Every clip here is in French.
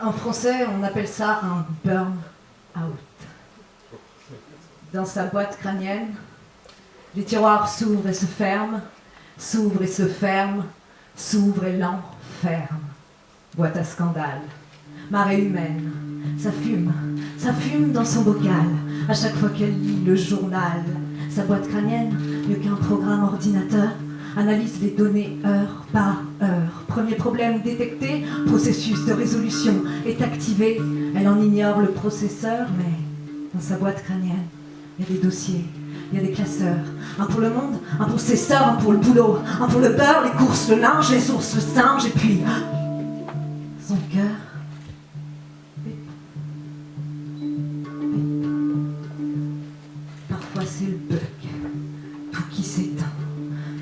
En français, on appelle ça un burn-out. Dans sa boîte crânienne, les tiroirs s'ouvrent et se ferment, s'ouvrent et se ferment, s'ouvrent et l'enferment. Boîte à scandale, marée humaine, ça fume dans son bocal, à chaque fois qu'elle lit le journal. Sa boîte crânienne, mieux qu'un programme ordinateur, analyse les données heure par heure. Premier problème détecté, processus de résolution est activé. Elle en ignore le processeur, mais dans sa boîte crânienne, il y a des dossiers, il y a des classeurs. Un pour le monde, un pour ses sœurs, un pour le boulot, un pour le beurre, les courses, le linge, les ours, le singe, et puis son cœur. Parfois c'est le bug, tout qui s'éteint,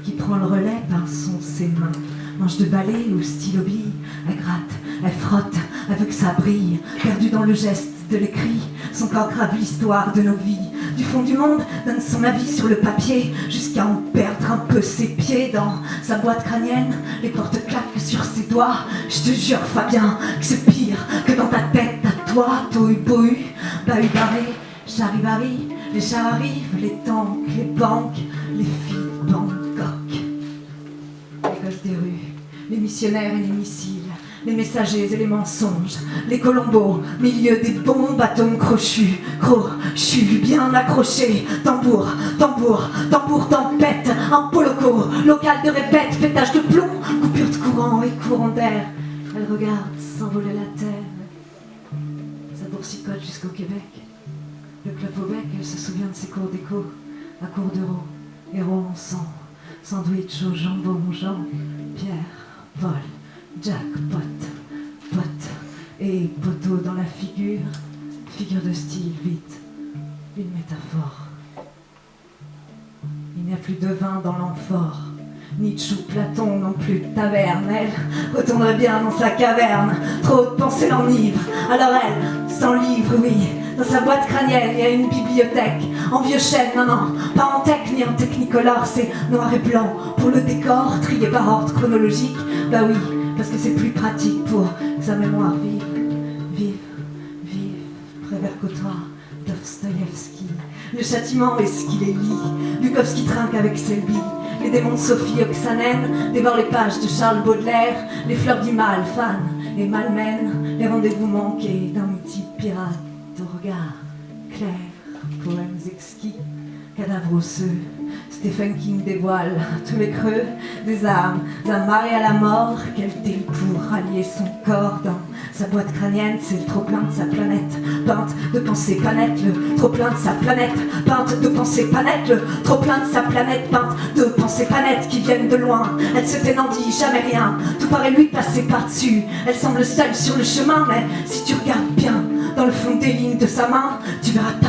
qui prend le relais, pinçons ses mains, manche de balai ou stylo bille, elle gratte, elle frotte, elle veut que ça brille, perdue dans le geste de l'écrit, son corps grave l'histoire de nos vies. Du fond du monde, donne son avis sur le papier, jusqu'à en perdre un peu ses pieds. Dans sa boîte crânienne, les portes claquent sur ses doigts. Je te jure, Fabien, que c'est pire que dans ta tête à toi. Tohu bohu, bahut barré, charivari, les chars arrivent, les tanks, les banques, les filles de Bangkok. Les gosses des rues, les missionnaires et les missiles, les messagers et les mensonges, les colombos, milieu des bombes, atomes crochus, bien accrochés, tambour, tempête, un poloco, local de répète, pétage de plomb, coupure de courant et courant d'air. Elle regarde s'envoler la terre, ça boursicote jusqu'au Québec. Le clope au bec, elle se souvient de ses cours d'écho, à cours d'euros, héros en sang, sandwich au jambon, Jean, Pierre, Paul, Jack, pote, et poteau dans la figure de style, vite, une métaphore. Il n'y a plus de vin dans l'amphore, Nietzsche ou Platon non plus de taverne. Elle retournerait bien dans sa caverne, trop de pensées l'enivrent. Alors elle s'enlivre, oui, dans sa boîte crânienne, il y a une bibliothèque, en vieux chêne, non, pas en tech ni en technicolor, c'est noir et blanc pour le décor, trié par ordre chronologique, bah oui, parce que c'est plus pratique pour que sa mémoire vive, Prévert-Cotois, Dostoïevski. Le châtiment est ce qui les lie, Bukowski trinque avec Selby, les démons de Sophie Oxanen dévorent les pages de Charles Baudelaire, les fleurs du mal fanent et malmènent les rendez-vous manqués d'un mythique pirate au regard clair, poèmes exquis, cadavres osseux. Stephen King dévoile tous les creux des âmes amarrées à la mort. Quel dé pour rallier son corps dans sa boîte crânienne, c'est le trop-plein de sa planète, peinte de pensées pas nettes, le trop-plein de sa planète, peinte de pensées pas nettes, le trop-plein de sa planète, peinte de pensées pas nettes qui viennent de loin. Elle se tait, n'en dit jamais rien, tout paraît lui passer par-dessus. Elle semble seule sur le chemin, mais si tu regardes bien dans le fond des lignes de sa main, tu verras ta